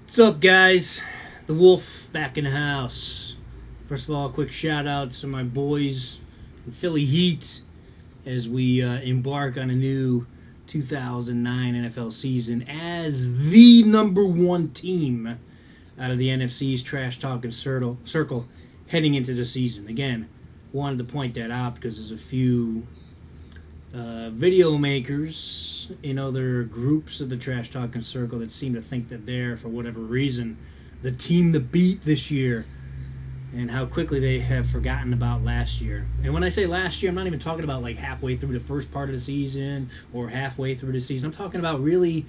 What's up, guys? The Wolf back in the house. First of all, a quick shout out to my boys in Philly Heat as we embark on a new 2009 NFL season as the #1 team out of the NFC's trash talking circle heading into the season. Again, wanted to point that out because there's a few video makers in other groups of the trash talking circle that seem to think that they're, for whatever reason, the team to beat this year, and how quickly they have forgotten about last year. And when I say last year, I'm not even talking about like halfway through the first part of the season or halfway through the season. I'm talking about really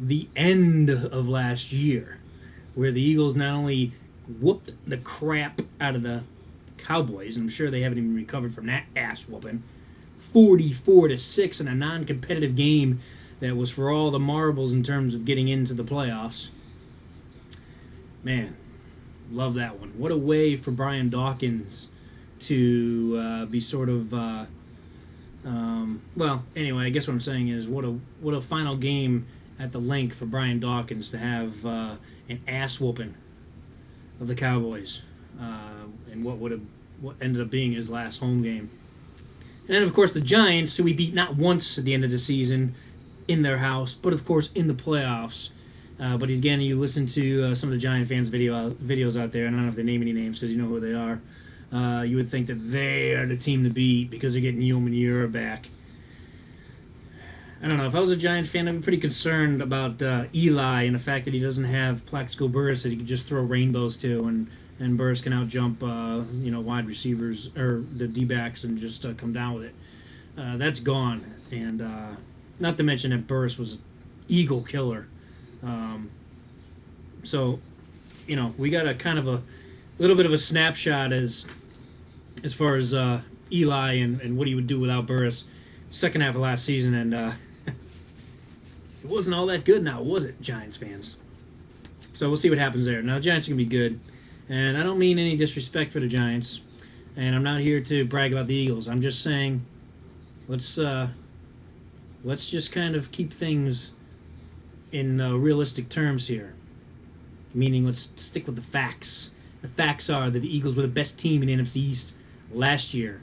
the end of last year, where the Eagles not only whooped the crap out of the Cowboys, and I'm sure they haven't even recovered from that ass whooping, 44-6 in a non-competitive game that was for all the marbles in terms of getting into the playoffs. Man, love that one. What a way for Brian Dawkins to be sort of well, anyway, I guess what I'm saying is what a final game at the link for Brian Dawkins to have an ass whooping of the Cowboys and what ended up being his last home game. And then, of course, the Giants, who we beat not once at the end of the season in their house, but, of course, in the playoffs. But, again, you listen to some of the Giant fans' videos out there, and I don't have to name any names because you know who they are. You would think that they are the team to beat because they're getting Yeoman back. I don't know. If I was a Giants fan, I'd be pretty concerned about Eli and the fact that he doesn't have Plaxico Burress that he could just throw rainbows to, and Burress can out-jump, wide receivers, or the D-backs, and just come down with it. That's gone. And not to mention that Burress was an Eagle killer. So, we got a kind of a little bit of a snapshot as far as Eli and what he would do without Burress second half of last season, and it wasn't all that good now, was it, Giants fans? So we'll see what happens there. Now, the Giants are going to be good. And I don't mean any disrespect for the Giants, and I'm not here to brag about the Eagles. I'm just saying, let's just kind of keep things in realistic terms here. Meaning, let's stick with the facts. The facts are that the Eagles were the best team in the NFC East last year,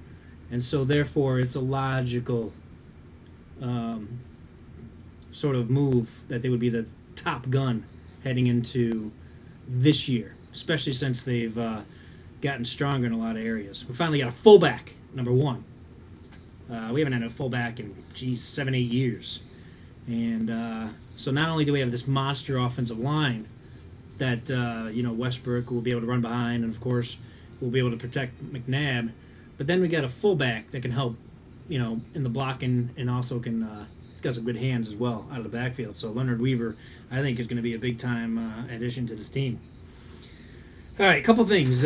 and so therefore it's a logical sort of move that they would be the top gun heading into this year, especially since they've gotten stronger in a lot of areas. We finally got a fullback, #1. We haven't had a fullback in, 7-8 years. And so not only do we have this monster offensive line that, Westbrook will be able to run behind, and, of course, we'll be able to protect McNabb, but then we got a fullback that can help, in the blocking, and also can got some good hands as well out of the backfield. So Leonard Weaver, I think, is going to be a big-time addition to this team. All right, a couple things.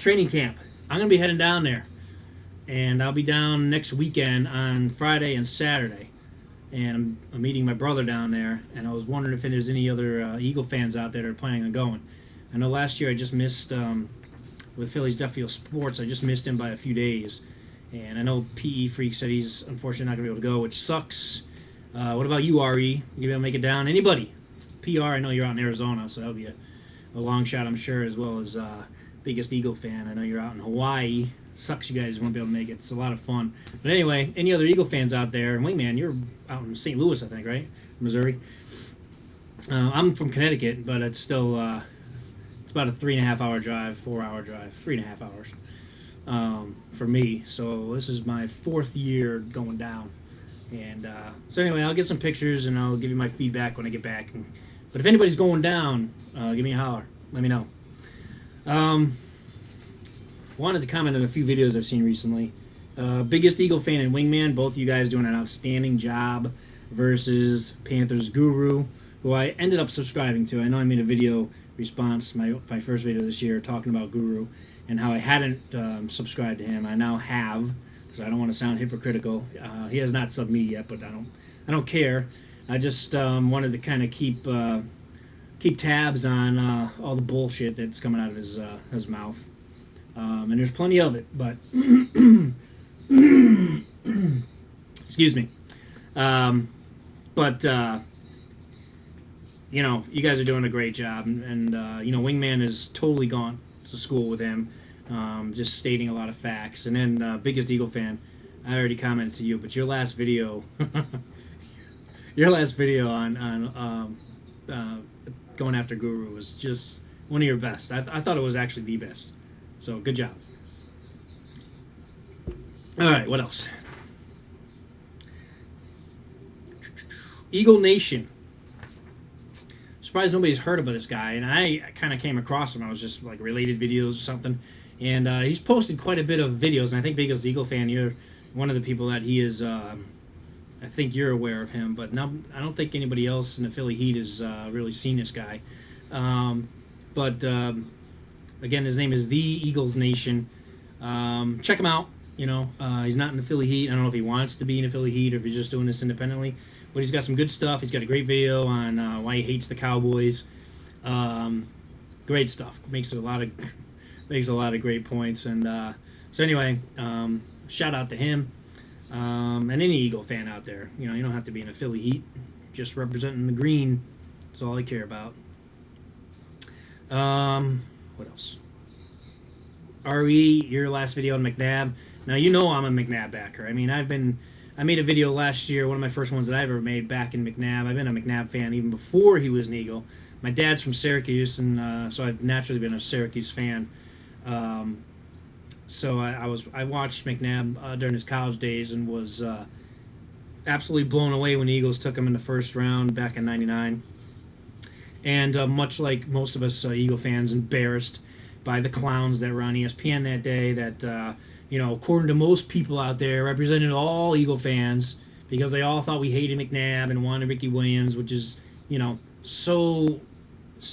Training camp. I'm going to be heading down there, and I'll be down next weekend on Friday and Saturday. And I'm meeting my brother down there, and I was wondering if there's any other Eagle fans out there that are planning on going. I know last year I just missed, with Phillies Duffield Sports, I just missed him by a few days. And I know PE Freak said he's unfortunately not going to be able to go, which sucks. What about you, RE? You going to be able to make it down? Anybody? PR, I know you're out in Arizona, so that'll be a long shot, I'm sure, as well as biggest Eagle fan. I know you're out in Hawaii. Sucks you guys won't be able to make it. It's a lot of fun. But anyway, any other Eagle fans out there? And Wingman, you're out in St. Louis, I think, right? Missouri. I'm from Connecticut, but it's still it's about a 3.5-hour drive, 4-hour drive, 3.5 hours for me. So this is my 4th year going down. And so anyway, I'll get some pictures, and I'll give you my feedback when I get back. But if anybody's going down, give me a holler. Let me know. Wanted to comment on a few videos I've seen recently. Biggest Eagle fan and Wingman, both of you guys doing an outstanding job, versus Panthers Guru, who I ended up subscribing to. I know I made a video response, my first video this year, talking about Guru and how I hadn't subscribed to him. I now have, because I don't want to sound hypocritical. He has not subbed me yet, but I don't care. I just wanted to kind of keep tabs on all the bullshit that's coming out of his mouth. And there's plenty of it, but excuse me. But you know, you guys are doing a great job, and you know, Wingman has totally gone to school with him, just stating a lot of facts. And then biggest Eagle fan, I already commented to you, but your last video, your last video on going after Guru was just one of your best. I thought it was actually the best. So good job. All right, what else? Eagle Nation. Surprised nobody's heard about this guy, and I kind of came across him. I was just like related videos or something, and he's posted quite a bit of videos. And I think because Eagle fan, you're one of the people that he is. I think you're aware of him, but no, I don't think anybody else in the Philly Heat has really seen this guy. Again, his name is The Eagles Nation. Check him out. You know, he's not in the Philly Heat. I don't know if he wants to be in the Philly Heat or if he's just doing this independently. But he's got some good stuff. He's got a great video on why he hates the Cowboys. Great stuff. Makes a lot of great points. And so anyway, shout out to him. And any Eagle fan out there. You know, you don't have to be in a Philly Heat. Just representing the green. That's all I care about. What else? RE, your last video on McNabb. Now you know I'm a McNabb backer. I mean, I made a video last year, one of my first ones that I ever made back in McNabb. I've been a McNabb fan even before he was an Eagle. My dad's from Syracuse, and so I've naturally been a Syracuse fan. So I watched McNabb during his college days and was absolutely blown away when the Eagles took him in the first round back in '99. And much like most of us Eagle fans, embarrassed by the clowns that were on ESPN that day that, you know, according to most people out there, represented all Eagle fans because they all thought we hated McNabb and wanted Ricky Williams, which is, you know, so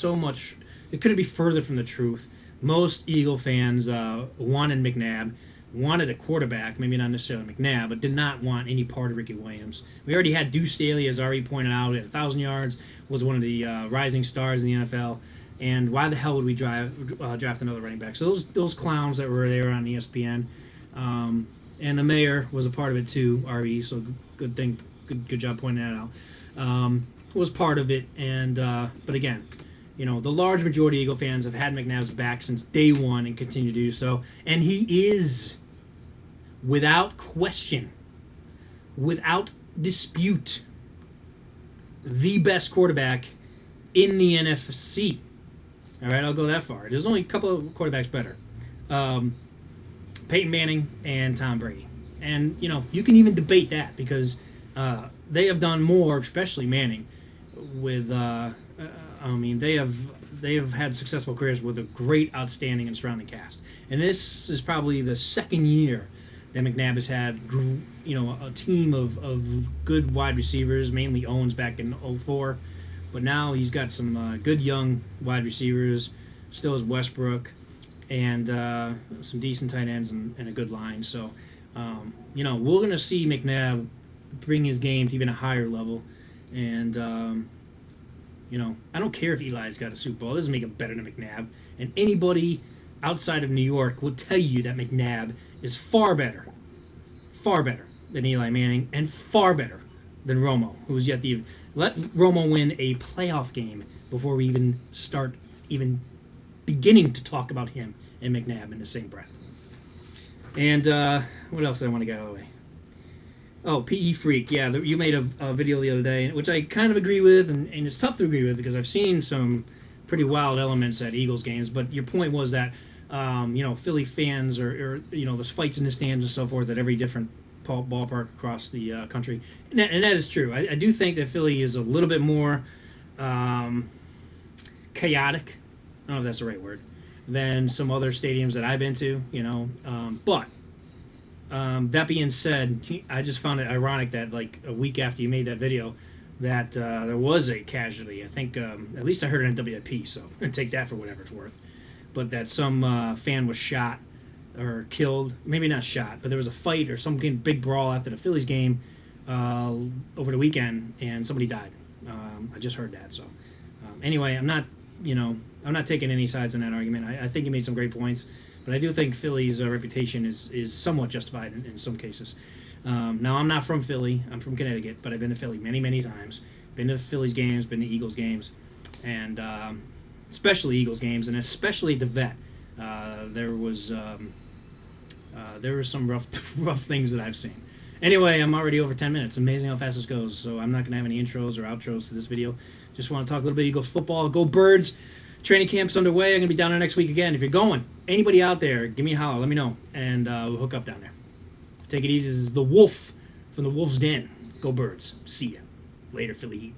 much. It couldn't be further from the truth. Most Eagle fans wanted McNabb, wanted a quarterback, maybe not necessarily McNabb, but did not want any part of Ricky Williams. We already had Deuce Staley, as already pointed out, at 1,000 yards, was one of the rising stars in the NFL. And why the hell would we draft another running back? So those clowns that were there on ESPN, and the mayor was a part of it too, RE. So good thing, good job pointing that out. Was part of it, and but again, you know, the large majority of Eagle fans have had McNabb's back since day one and continue to do so. And he is, without question, without dispute, the best quarterback in the NFC. All right, I'll go that far. There's only a couple of quarterbacks better. Peyton Manning and Tom Brady. And, you know, you can even debate that because they have done more, especially Manning, with, I mean, they have had successful careers with a great, outstanding, and surrounding cast. And this is probably the second year that McNabb has had, you know, a team of good wide receivers, mainly Owens back in '04. But now he's got some good young wide receivers, still has Westbrook, and some decent tight ends and a good line. So, you know, we're going to see McNabb bring his game to even a higher level. And, you know, I don't care if Eli's got a Super Bowl. It doesn't make him better than McNabb. And anybody outside of New York will tell you that McNabb is far better than Eli Manning and far better than Romo, who's yet to let Romo win a playoff game before we even start beginning to talk about him and McNabb in the same breath. And what else did I want to get out of the way? Oh, PE Freak. Yeah, you made a video the other day, which I kind of agree with, and it's tough to agree with because I've seen some pretty wild elements at Eagles games. But your point was that, you know, Philly fans or you know, there's fights in the stands and so forth at every different ballpark across the country. And that is true. I do think that Philly is a little bit more chaotic. I don't know if that's the right word, than some other stadiums that I've been to, you know. But that being said, I just found it ironic that like a week after you made that video that there was a casualty. I think at least I heard it on WIP, so take that for whatever it's worth. But that some fan was shot or killed, maybe not shot, but there was a fight or some big brawl after the Phillies game over the weekend, and somebody died. I just heard that. So anyway, I'm not taking any sides in that argument. I think he made some great points, but I do think Philly's reputation is somewhat justified in some cases. Now, I'm not from Philly. I'm from Connecticut, but I've been to Philly many, many times. Been to Phillies games, been to Eagles games. and especially Eagles games, and especially at the Vet. There were some rough things that I've seen. Anyway, I'm already over 10 minutes. Amazing how fast this goes. So I'm not going to have any intros or outros to this video. Just want to talk a little bit Eagles football. Go Birds. Training camp's underway. I'm going to be down there next week again. If you're going, anybody out there, give me a holler. Let me know. And we'll hook up down there. Take it easy. This is the Wolf from the Wolf's Den. Go Birds. See ya. Later, Philly Heat.